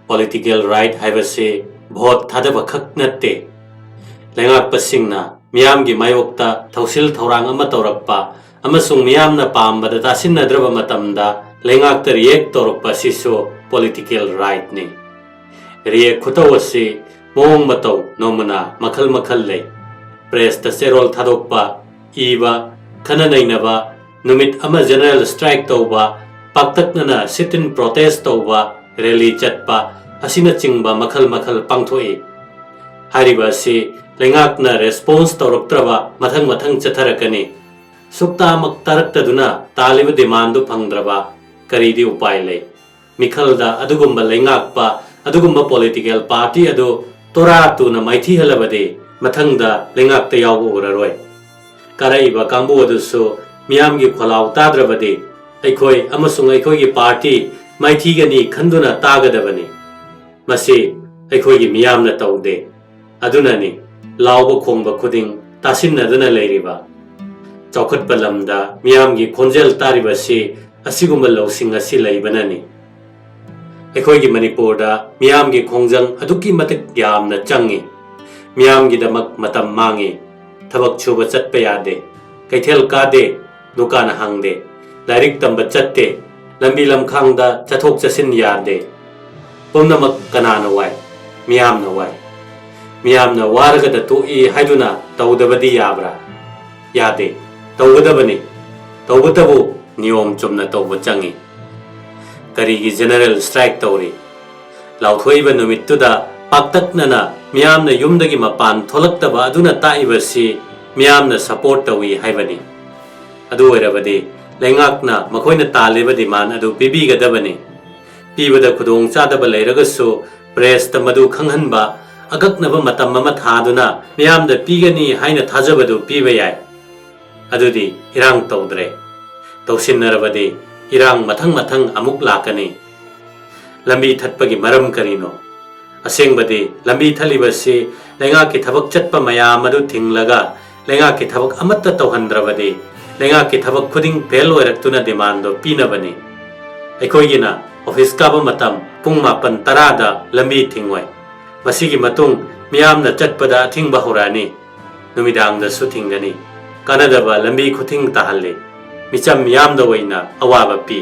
political right haibase vote thadaba khak natte lengakpasingna miyamgi mayokta thausil thaurang ama tawrakpa amasung miyamna pambada tasinnadraba matamda lengakta react tawrakpa siso political right ni react khutawasi mong mataw nomana makhal makhal lei press ta serol thadokpa iba khana nainaba numit ama general strike tawba paktaknana sit in protest tawba rally chatpa asina chingba makhal makhal pangthoi hariba si lengakna response tawraktraba mathang mathang chatharakani sukta mak taraktaduna taliba demand phangdraba karidi upay lei mikhalda adugumba lengakpa adugumba political party adu tora tuna maithi halabade mathangda lengakta yawu uraroi karaiba kangbu adusu miyamgi kholau tadrabade aikhoi amasung aikhoi gi party maithi gani khanduna tagadabani masi aikhoi gi miyamna tawde adunani lauba khongba khuding tasinaduna leiriba chaukat palamda miyamgi khonjel taribasi asigumba lawsing asi leibanani aikhoi gi manipurda miyamgi khongjang aduki matik yamna changi miyamgi damak matam mangi thabak chuba chatpa yade kaithel kade dukan hangde direct tamba chatte lambi lamkhangda chathok chasin yade pumnamak kanana wai miyamna wai miyamna waragada tu'i haiduna tawdabadi yabra yade tawgadabani tawgatabu niyom chumna tawba changi karigi general strike tawri lauthoiba numittuda paktaknana miyamna yumdagi mapan tholaktaba aduna taibasi miyamna support tawi haibani adu oirabadi lengakna makhoina taliba demand adu pibigadabani pibada khudong chadaba leiragasu press ta madu khanghanba agaknaba matam ama thaduna miyamda pigani haina thajabadu piba yai adudi irang tawdre tawsinnarabadi irang mathang mathang amuk lakani lambi thatpagi maram karino asengbadi lambi thalibasi lengaki thabak chatpa mayam adu thinglaga lengaki thabak amatta tawhandrabadi lengaki thabak khuding fail oiraktuna demand do pinabani aikhoigina office kaba matam pung mapan tarada lambi thingwai masigi matung miyamna chatpada thingba horani numidangda su thingani kanadaba lambi khuthing tahalle micham miyamda waina awaba pi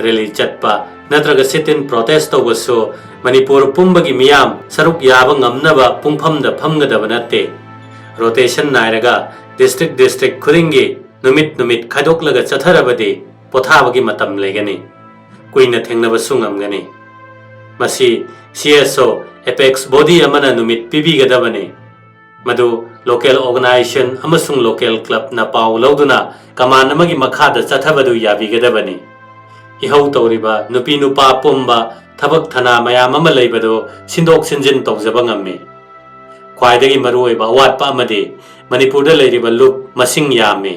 rally chatpa natraga sit-in protest tawbasu manipur pumbagi miyam saruk yaba ngamnaba pungphamda phamgadaba natte rotation nairaga district khudingi numit khadoklaga chatharabadi pothabagi matam legani kuina thengnaba sungamgani masi CSO apex body amana numit pibigadabani madu local organization amasung local club na paw lauduna kaman amagi makhada chathabadu yabigadabani ihau tawriba nupi nupa pumba thabak thana mayam ama leibado sindok sinjin tawjaba ngamme khwaidagi maruoiba awatpa amadi manipurda leiriba lup masing yame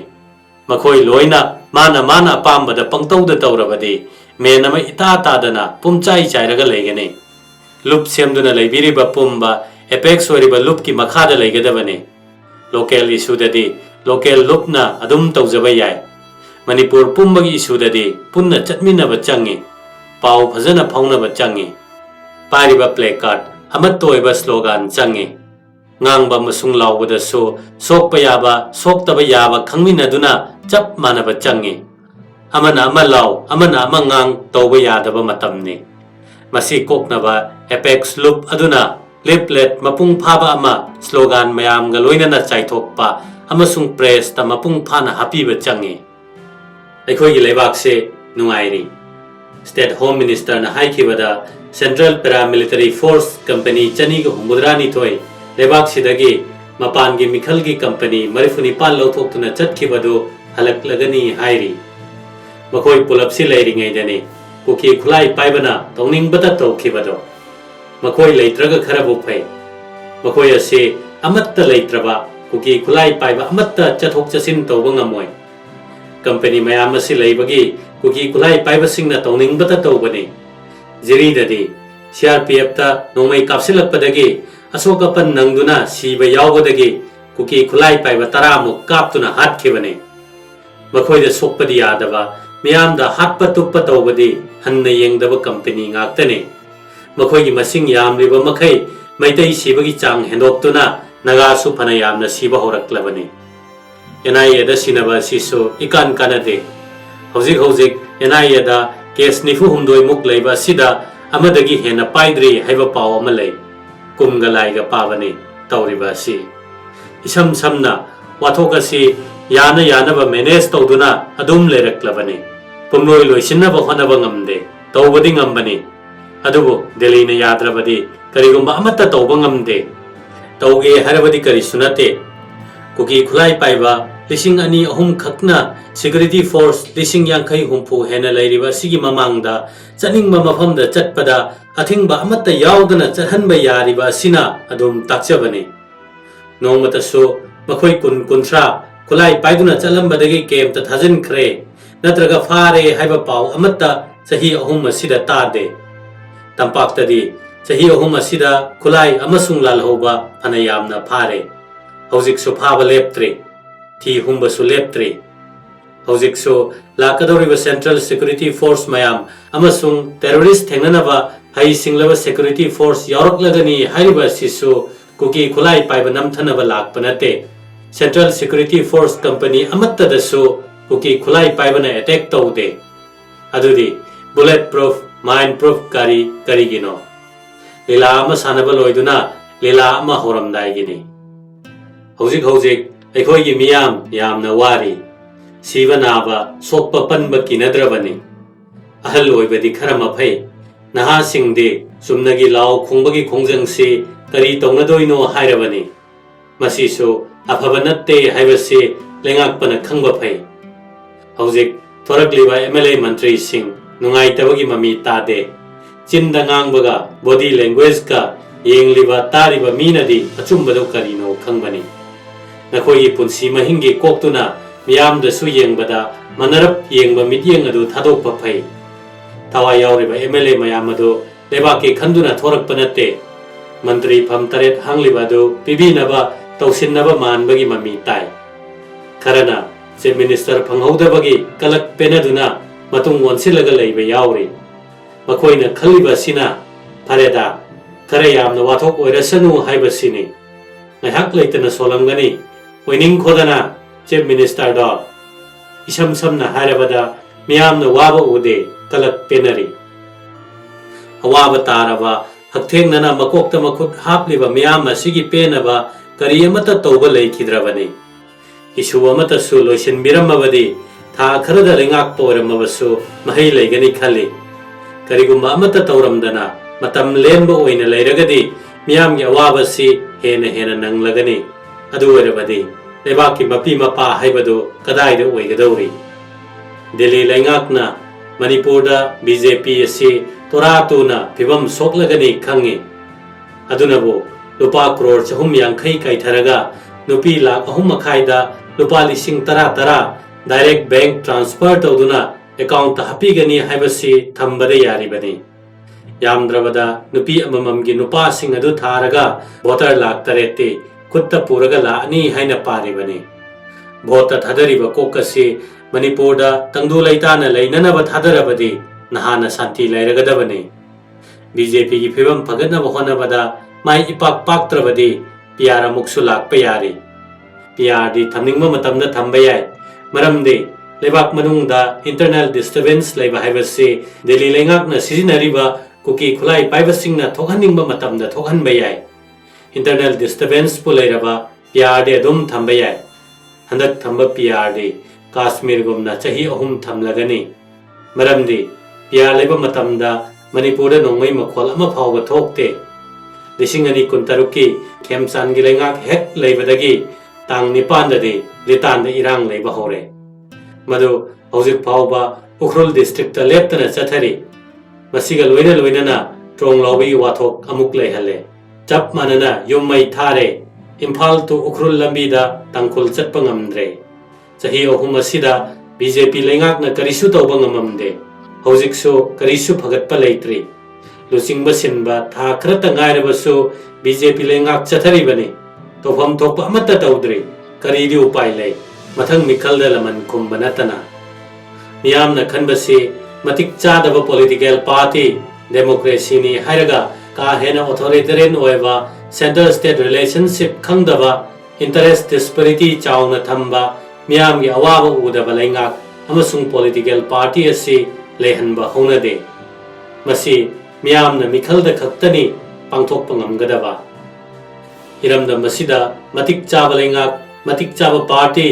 makhoi loina mana pambada pangtawda tawrabadi menama ita tadana pumchai chairaga leigane lup semduna leibiriba pumba apex oiriba lup ki makhada leigadabane local issue dadi local lupna adum tawjaba yai manipur pumbagi issue dadi punna chatminaba changi pau phajana phaunaba changi pariba placard amattoiba slogan changi ngangba masung laubada so sokpa yaba soktaba yaba khangminaduna chap manaba changi amana ama law amana ama ngang tawba yadaba matamni masi koknaba apex loop aduna leaflet mapung phaba ama slogan mayam ga loinana chaithokpa amasung press ta mapung phana hapiba changi aikhoi gi leibak se nungairi state home minister na haikibada central paramilitary force company chani ga humbudrani thoi leibak sidagi mapan gi mikhal gi company marifuni pal lawthoktuna chatkibadu halaklagani hairi makhoi pulapsi leiringai dani kuki khulai paibana tawningbata tawkhibado makhoi leitraga kharabu phai makhoi ase amatta leitraba kuki khulai paiba amatta chathok chasin tawba ngamoi company mayam ase leibagi kuki khulai paiba singna tawningbata tawbani jiri dadi CRPF ta nomai kapsilakpadagi asokapan nangduna siba yawgadagi kuki khulai paiba taramuk kaptuna hatkhibani makhoi da sokpadi yadaba miyamda hatpa tuppa tawbadi hanna yengdaba company ngaktani ꯃꯈꯣꯏꯒꯤ ꯃꯁꯤꯡ ꯌꯥꯝꯂꯤꯕ ꯃꯈꯩ ꯃꯩꯇꯩ ꯁꯤꯕꯒꯤ ꯆꯥꯡ ꯍꯦꯟꯗꯣꯛꯇꯨꯅ ꯅꯥꯒꯥꯁꯨ ꯐꯅ ꯌꯥꯝꯅ ꯁꯤꯕ ꯍꯧꯔꯛꯂꯕꯅꯤ꯫ NIAꯗ ꯁꯤꯟꯅꯕ ꯑꯁꯤꯁꯨ ꯏꯀꯥꯟ ꯀꯥꯟꯅꯗꯦ꯫ ꯍꯧꯖꯤꯛ NIAꯗ ꯀꯦꯁ 94ꯃꯨꯛ ꯂꯩꯕ ꯑꯁꯤꯗ ꯑꯃꯗꯒꯤ ꯍꯦꯟꯅ ꯄꯥꯏꯗ꯭ꯔꯤ ꯍꯥꯏꯕ ꯄꯥꯎ ꯑꯃ ꯂꯩ꯫ ꯀꯨꯝꯒ ꯂꯥꯏꯒ ꯄꯥꯕꯅꯤ ꯇꯧꯔꯤꯕ ꯑꯁꯤ꯫ ꯏꯁꯝ ꯁꯝꯅ ꯋꯥꯊꯣꯛ ꯑꯁꯤ ꯌꯥꯅ ꯌꯥꯅꯕ ꯃꯦꯅꯦꯖ ꯇꯧꯗꯨꯅ ꯑꯗꯨꯝ ꯂꯩꯔꯛꯂꯕꯅꯤ꯫ ꯄꯨꯝꯂꯣꯏ ꯂꯣꯏꯁꯤꯟꯅꯕ ꯍꯣꯠꯅꯕ ꯉꯝꯗꯦ꯫ ꯇꯧꯕꯗꯤ ꯉꯝꯕꯅꯤ, ꯑꯗꯨꯕꯨ ꯗꯦꯜꯂꯤꯅ ꯌꯥꯗ꯭ꯔꯕꯗꯤ ꯀꯔꯤꯒꯨꯝꯕ ꯑꯃꯠꯇ ꯇꯧꯕ ꯉꯝꯗꯦ꯫ ꯇꯧꯒꯦ ꯍꯥꯏꯔꯕꯗꯤ ꯀꯔꯤꯁꯨ ꯅꯠꯇꯦ꯫ ꯀꯨꯀꯤ ꯈꯨꯠꯂꯥꯏ ꯄꯥꯏꯕ 2,000-3,000 ꯈꯛꯅ ꯁꯦꯀ꯭ꯌꯨꯔꯤꯇꯤ ꯐꯣꯔꯁ 50,000-60 ꯍꯦꯟꯅ ꯂꯩꯔꯤꯕ ꯑꯁꯤꯒꯤ ꯃꯃꯥꯡꯗ ꯆꯠꯅꯤꯡꯕ ꯃꯐꯝꯗ ꯆꯠꯄꯗ ꯑꯊꯤꯡꯕ ꯑꯃꯠꯇ ꯌꯥꯎꯗꯅ ꯆꯠꯍꯟꯕ ꯌꯥꯔꯤꯕ ꯑꯁꯤꯅ ꯑꯗꯨꯝ ꯇꯥꯛꯆꯕꯅꯤ꯫ ꯅꯣꯡꯃꯇꯁꯨ ꯃꯈꯣꯏ 10-30 ꯈꯨꯠꯂꯥꯏ ꯄꯥꯏꯗꯨꯅ ꯆꯠꯂꯝꯕꯗꯒꯤ ꯀꯦꯝꯞꯇ ꯊꯥꯖꯤꯟꯈ꯭ꯔꯦ ꯅꯠꯇ꯭ꯔꯒ ꯐꯥꯔꯦ ꯍꯥꯏꯕ ꯄꯥꯎ ꯑꯃꯠꯇ ꯆꯍꯤ 3 ꯑꯁꯤꯗ ꯇꯥꯗꯦ꯫ ꯇꯝꯄꯥꯛꯇꯗꯤ ꯆꯍꯤ 3 ꯑꯁꯤꯗ ꯈꯨꯠꯂꯥꯏ ꯑꯃꯁꯨꯡ ꯂꯥꯜꯍꯧꯕ ꯐꯅ ꯌꯥꯝꯅ ꯐꯥꯔꯦ꯫ ꯍꯧꯖꯤꯛꯁꯨ ꯐꯥꯕ ꯂꯦꯞꯇ꯭ꯔꯤ, ꯊꯤ ꯍꯨꯝꯕꯁꯨ ꯂꯦꯞꯇ꯭ꯔꯤ꯫ ꯍꯧꯖꯤꯛꯁꯨ ꯂꯥꯛꯀꯗꯧꯔꯤꯕ ꯁꯦꯟꯇ꯭ꯔꯦꯜ ꯁꯦꯀ꯭ꯌꯨꯔꯤꯇꯤ ꯐꯣꯔꯁ ꯃꯌꯥꯝ ꯑꯃꯁꯨꯡ ꯇꯦꯔꯣꯔꯤꯁ ꯊꯦꯡꯅꯅꯕ ꯍꯩꯁꯤꯡꯂꯕ ꯁꯦꯀ꯭ꯌꯨꯔꯤꯇꯤ ꯐꯣꯔꯁ ꯌꯥꯎꯔꯛꯂꯒꯅꯤ ꯍꯥꯏꯔꯤꯕ ꯑꯁꯤꯁꯨ ꯀꯨꯀꯤ ꯈꯨꯠꯂꯥꯏ ꯄꯥꯏꯕ ꯅꯝꯊꯅꯕ ꯂꯥꯛꯄ ꯅꯠꯇꯦ꯫ ꯁꯦꯟꯇ꯭ꯔꯦꯜ ꯁꯦꯀ꯭ꯌꯨꯔꯤꯇꯤ ꯐꯣꯔꯁ ꯀꯝꯄꯅꯤ ꯑꯃꯠꯇꯗꯁꯨ ꯀꯨꯀꯤ ꯈꯨꯠꯂꯥꯏ ꯄꯥꯏꯕꯅ ꯑꯦꯇꯦꯛ ꯇꯧꯗꯦ꯫ ꯑꯗꯨꯗꯤ ꯕꯨꯂꯦꯠ ꯄ꯭ꯔꯨꯐ, ꯃꯥꯏꯟ ꯄ꯭ꯔꯨꯐ ꯒꯥꯔꯤ ꯀꯔꯤꯒꯤꯅꯣ? ꯂꯤꯂꯥ ꯑꯃ ꯁꯥꯟꯅꯕ ꯂꯣꯏꯗꯨꯅ ꯂꯤꯂꯥ ꯑꯃ ꯍꯧꯔꯝꯗꯥꯏꯒꯤꯅꯤ꯫ ꯍꯧꯖꯤꯛ ꯑꯩꯈꯣꯏꯒꯤ ꯃꯤꯌꯥꯝ ꯌꯥꯝꯅ ꯋꯥꯔꯤ꯫ ꯁꯤꯕ ꯅꯥꯕ ꯁꯣꯛꯄ ꯄꯟꯕ ꯀꯤꯅꯗ꯭ꯔꯕꯅꯤ꯫ ꯑꯍꯜ ꯑꯣꯏꯕꯗꯤ ꯈꯔ ꯃꯐꯩ, ꯅꯍꯥꯁꯤꯡꯗꯤ ꯆꯨꯝꯅꯒꯤ ꯂꯥꯎ ꯈꯣꯡꯕꯒꯤ ꯈꯣꯡꯖꯪꯁꯤ ꯀꯔꯤ ꯇꯧꯅꯗꯣꯏꯅꯣ ꯍꯥꯏꯔꯕꯅꯤ꯫ ꯃꯁꯤꯁꯨ ꯑꯐꯕ ꯅꯠꯇꯦ ꯍꯥꯏꯕꯁꯤ ꯂꯩꯉꯥꯛꯄꯅ ꯈꯪꯕ ꯐꯩ꯫ ꯍꯧꯖꯤꯛ ꯊꯣꯔꯛꯂꯤꯕ MLA ꯃꯟꯇ꯭ꯔꯤꯁꯤꯡ ꯅꯨꯡꯉꯥꯏꯇꯕꯒꯤ ꯃꯃꯤ ꯇꯥꯗꯦ꯫ ꯆꯤꯟꯗ ꯉꯥꯡꯕꯒ ꯕꯣꯗꯤ ꯂꯦꯡꯒ꯭ꯋꯦꯖꯀ ꯌꯦꯡꯂꯤꯕ ꯇꯥꯔꯤꯕ ꯃꯤꯅꯗꯤ ꯑꯆꯨꯝꯕꯗꯨ ꯀꯔꯤꯅꯣ ꯈꯪꯕꯅꯤ꯫ ꯅꯈꯣꯏꯒꯤ ꯄꯨꯟꯁꯤ ꯃꯍꯤꯡꯒꯤ ꯀꯣꯛꯇꯨꯅ ꯃꯤꯌꯥꯝꯗꯁꯨ ꯌꯦꯡꯕꯗ ꯃꯅꯔꯞ ꯌꯦꯡꯕ ꯃꯤꯠꯌꯦꯡ ꯑꯗꯨ ꯊꯥꯗꯣꯛꯄ ꯐꯩ꯫ ꯊꯋꯥꯏ ꯌꯥꯎꯔꯤꯕ MLA ꯃꯌꯥꯝ ꯑꯗꯨ ꯂꯩꯕꯥꯛꯀꯤ ꯈꯟꯗꯨꯅ ꯊꯣꯔꯛꯄ ꯅꯠꯇꯦ꯫ ꯃꯟꯇ꯭ꯔꯤ ꯐꯝ 7 ꯍꯥꯡꯂꯤꯕ ꯑꯗꯨ ꯄꯤꯕꯤꯅꯕ ꯇꯧꯁꯤꯟꯅꯕ ꯃꯥꯟꯕꯒꯤ ꯃꯃꯤ ꯇꯥꯏ꯫ ꯈꯔꯅ ꯆꯤꯞ ꯃꯤꯅꯤꯁꯇꯔ ꯐꯪꯍꯧꯗꯕꯒꯤ ꯀꯂꯛ ꯄꯦꯅꯗꯨꯅ ꯃꯇꯨꯡ ꯑꯣꯟꯁꯤꯜꯂꯒ ꯂꯩꯕ ꯌꯥꯎꯔꯤ꯫ ꯃꯈꯣꯏꯅ ꯈꯜꯂꯤꯕ ꯑꯁꯤꯅ ꯐꯔꯦꯗ, ꯈꯔ ꯌꯥꯝꯅ ꯋꯥꯊꯣꯛ ꯑꯣꯏꯔꯁꯅꯨ ꯍꯥꯏꯕꯁꯤꯅꯤ꯫ ꯉꯥꯏꯍꯥꯛ ꯂꯩꯇꯅ ꯁꯣꯜꯂꯝꯒꯅꯤ꯫ ꯑꯣꯏꯅꯤꯡꯈꯣꯗꯅ ꯆꯤꯞ ꯃꯤꯅꯤꯁꯇꯔꯗꯣ꯫ ꯏꯁꯝ ꯁꯝꯅ ꯍꯥꯏꯔꯕꯗ ꯃꯤꯌꯥꯝꯅ ꯋꯥꯕ ꯎꯗꯦ, ꯀꯂꯛ ꯄꯦꯅꯔꯤ꯫ ꯑꯋꯥꯕ ꯇꯥꯔꯕ ꯍꯛꯊꯦꯡꯅꯅ ꯃꯀꯣꯛꯇ ꯃꯈꯨꯠ ꯍꯥꯞꯂꯤꯕ ꯃꯤꯌꯥꯝ ꯑꯁꯤꯒꯤ ꯄꯦꯅꯕ ꯀꯔꯤ ꯑꯃꯠꯇ ꯇꯧꯕ ꯂꯩꯈꯤꯗ꯭ꯔꯕꯅꯤ꯫ ꯏꯁꯨ ꯑꯃꯠꯇꯁꯨ ꯂꯣꯏꯁꯤꯟꯕꯤꯔꯝꯃꯕꯗꯤ ꯊꯥ ꯈꯔꯗ ꯂꯩꯉꯥꯛꯄ ꯑꯣꯏꯔꯝꯃꯕꯁꯨ ꯃꯍꯩ ꯂꯩꯒꯅꯤ ꯈꯜꯂꯤ꯫ ꯀꯔꯤꯒꯨꯝꯕ ꯑꯃꯠꯇ ꯇꯧꯔꯝꯗꯅ ꯃꯇꯝ ꯂꯦꯟꯕ ꯑꯣꯏꯅ ꯂꯩꯔꯒꯗꯤ ꯃꯤꯌꯥꯝꯒꯤ ꯑꯋꯥꯕꯁꯤ ꯍꯦꯟꯅ ꯅꯪꯂꯒꯅꯤ꯫ ꯑꯗꯨ ꯑꯣꯏꯔꯕꯗꯤ ꯂꯩꯕꯥꯛꯀꯤ ꯃꯄꯤ ꯃꯄꯥ ꯍꯥꯏꯕꯗꯨ ꯀꯗꯥꯏꯗ ꯑꯣꯏꯒꯗꯧꯔꯤ? ꯗꯦꯜꯂꯤ ꯂꯩꯉꯥꯛꯅ ꯃꯅꯤꯄꯨꯔꯗ BJP ꯑꯁꯤ ꯇꯣꯔꯥ ꯇꯨꯅ ꯐꯤꯕꯝ ꯁꯣꯛꯂꯒꯅꯤ ꯈꯪꯉꯤ꯫ ꯑꯗꯨꯅꯕꯨ ꯂꯨꯄꯥ ꯀ꯭ꯔꯣꯔ 350 ꯀꯥꯏꯊꯔꯒ ꯅꯨꯄꯤ 3.5 ꯂꯨꯄꯥ 10,000 ꯗꯥꯏꯔꯦꯛ ꯕꯦꯡꯛ ꯇ꯭ꯔꯥꯟꯁꯐꯔ ꯇꯧꯗꯨꯅ ꯑꯦꯀꯥꯎꯟꯇ ꯍꯥꯞꯄꯤꯒꯅꯤ ꯍꯥꯏꯕꯁꯤ ꯊꯝꯕꯗ ꯌꯥꯔꯤꯕꯅꯤ꯫ ꯌꯥꯝꯗ꯭ꯔꯕꯗ ꯅꯨꯄꯤ ꯑꯃꯃꯝꯒꯤ ꯅꯨꯄꯥꯁꯤꯡ ꯑꯗꯨ ꯊꯥꯔꯒ ꯚꯣꯇꯔ 9,000,000ꯇꯤ ꯈꯨꯠꯇ ꯄꯨꯔꯒ ꯂꯥꯛꯑꯅꯤ ꯍꯥꯏꯅ ꯄꯥꯔꯤꯕꯅꯤ꯫ ꯚꯣꯠꯇ ꯊꯥꯗꯔꯤꯕ ꯀꯣꯛ ꯑꯁꯤ ꯃꯅꯤꯄꯨꯔꯗ ꯇꯪꯗꯨ ꯂꯩꯇꯥꯅ ꯂꯩꯅꯅꯕ ꯊꯥꯗꯔꯕꯗꯤ ꯅꯍꯥꯟꯅ ꯁꯥꯟꯇꯤ ꯂꯩꯔꯒꯗꯕꯅꯤ꯫ BJPꯒꯤ ꯐꯤꯕꯝ ꯐꯒꯠꯅꯕ ꯍꯣꯠꯅꯕꯗ ꯃꯥꯏ ꯏꯄꯥꯛ ꯄꯥꯛꯇ꯭ꯔꯕꯗꯤ PR ꯑꯃꯨꯛꯁꯨ ꯂꯥꯛꯄ ꯌꯥꯔꯤ꯫ PRꯗꯤ ꯊꯝꯅꯤꯡꯕ ꯃꯇꯝꯗ ꯊꯝꯕ ꯌꯥꯏ, ꯃꯔꯝꯗꯤ ꯂꯩꯕꯥꯛ ꯃꯅꯨꯡꯗ ꯏꯟꯇꯔꯅꯦꯜ ꯗꯤꯁꯇꯔꯕꯦꯟꯁ ꯂꯩꯕ ꯍꯥꯏꯕꯁꯤ ꯗꯦꯜꯂꯤ ꯂꯩꯉꯥꯛꯅ ꯁꯤꯖꯤꯟꯅꯔꯤꯕ ꯀꯨꯀꯤ ꯈꯨꯠꯂꯥꯏ ꯄꯥꯏꯕꯁꯤꯡꯅ ꯊꯣꯛꯍꯟꯅꯤꯡꯕ ꯃꯇꯝꯗ ꯊꯣꯛꯍꯟꯕ ꯌꯥꯏ꯫ ꯏꯟꯇꯔꯅꯦꯜ ꯗꯤꯁꯇꯔꯕꯦꯟꯁꯄꯨ ꯂꯩꯔꯕ PRꯗꯤ ꯑꯗꯨꯝ ꯊꯝꯕ ꯌꯥꯏ꯫ ꯍꯟꯗꯛ ꯊꯝꯕ PRꯗꯤ ꯀꯥꯁꯃꯤꯔꯒꯨꯝꯅ ꯆꯍꯤ 3 ꯊꯝꯂꯒꯅꯤ, ꯃꯔꯝꯗꯤ PR ꯂꯩꯕ ꯃꯇꯝꯗ ꯃꯅꯤꯄꯨꯔꯗ ꯅꯣꯡꯃꯩ ꯃꯈꯣꯜ ꯑꯃ ꯐꯥꯎꯕ ꯊꯣꯛꯇꯦ꯫ 2023ꯀꯤ ꯈꯦꯝꯆꯥꯟꯒꯤ ꯂꯩꯉꯥꯛ ꯍꯦꯛ ꯂꯩꯕꯗꯒꯤ ꯇꯥꯡ 9ꯗꯗꯤ ꯂꯤꯇꯥꯟꯗ ꯏꯔꯥꯡ ꯂꯩꯕ ꯍꯧꯔꯦ꯫ ꯃꯗꯨ ꯍꯧꯖꯤꯛ ꯐꯥꯎꯕ ꯎꯈ꯭ꯔꯨꯜ ꯗꯤꯁꯇ꯭ꯔꯤꯛꯇ ꯂꯦꯞꯇꯅ ꯆꯠꯊꯔꯤ꯫ ꯃꯁꯤꯒ ꯂꯣꯏꯅꯅ ꯇ꯭ꯔꯣꯡ ꯂꯥꯎꯕꯒꯤ ꯋꯥꯊꯣꯛ ꯑꯃꯨꯛ ꯂꯩꯍꯜꯂꯦ꯫ ꯆꯞ ꯃꯥꯟꯅꯅ ꯌꯨꯝ ꯃꯩ ꯊꯥꯔꯦ꯫ ꯏꯝꯐꯥꯜ ꯇꯨ ꯎꯈ꯭ꯔꯨꯜ ꯂꯝꯕꯤꯗ ꯇꯥꯡꯈꯨꯜ ꯆꯠꯄ ꯉꯝꯗ꯭ꯔꯦ꯫ ꯆꯍꯤ 3 ꯑꯁꯤꯗ BJP ꯂꯩꯉꯥꯛꯅ ꯀꯔꯤꯁꯨ ꯇꯧꯕ ꯉꯝꯃꯝꯗꯦ꯫ ꯍꯧꯖꯤꯛꯁꯨ ꯀꯔꯤꯁꯨ ꯐꯒꯠꯄ ꯂꯩꯇ꯭ꯔꯤ꯫ ꯂꯨꯆꯤꯡꯕ ꯁꯤꯟꯕ ꯊꯥ ꯈꯔꯇ ꯉꯥꯏꯔꯕꯁꯨ BJP ꯂꯩꯉꯥꯛ ꯆꯠꯊꯔꯤꯕꯅꯤ꯫ ꯇꯧꯐꯝ ꯊꯣꯛꯄ ꯑꯃꯠꯇ ꯇꯧꯗ꯭ꯔꯤ꯫ ꯀꯔꯤꯗꯤ ꯎꯄꯥꯏ ꯂꯩ? ꯃꯊꯪ ꯃꯤꯈꯜꯗ ꯂꯃꯟ ꯈꯨꯝꯕ ꯅꯠꯇꯅ꯫ ꯃꯤꯌꯥꯝꯅ ꯈꯟꯕꯁꯤ ꯃꯇꯤꯛ ꯆꯥꯗꯕ ꯄꯣꯂꯤꯇꯤꯀꯦꯜ ꯄꯥꯔꯇꯤ डेमोक्रेसीनी हायरगा का हेना ऑथोरिटेरियन ओएबा सेंट्रल स्टेट रिलेशनशिप खंगदबा इंटरेस्ट डिस्पैरिटी चाउना थंबा मियाम गी अवाबा उदबा लेंगाक अमसुंग पॉलिटिकल पार्टी असी लेहनबा होनदे मसी मियामना मिखलदा खक्तनी पांगथोकपा ngamgadaba हिरमदा मसिदा मतिक चाबा लेंगाक मतिक चाबा पार्टी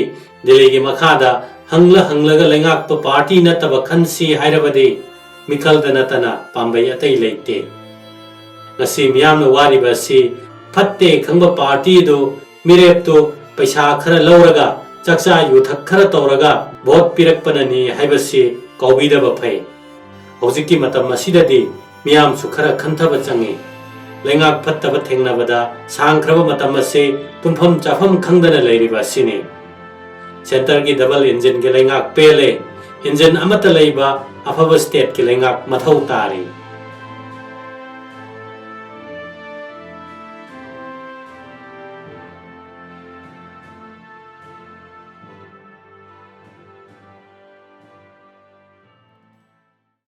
दिल्ली की मखादा हंगलगा लेंगाक पार्टी नतबा खनसी हायरबदे मिखलदा नतना पांबई अतई लेते ngasi miyamna wariba si fatte khangba party do mirep to paisa khara lauraga chakcha yuthak khara tawraga vote pirakpanani haibasi kaubida ba phai hojiki matam asidadi miyam su khara khanthaba changi lengak phattaba thengnabada sangkhraba matam ase punpham chafam khangdana leiriba sini center ki double engine ke lengak pele engine amata leiba afaba state ke lengak mathau tari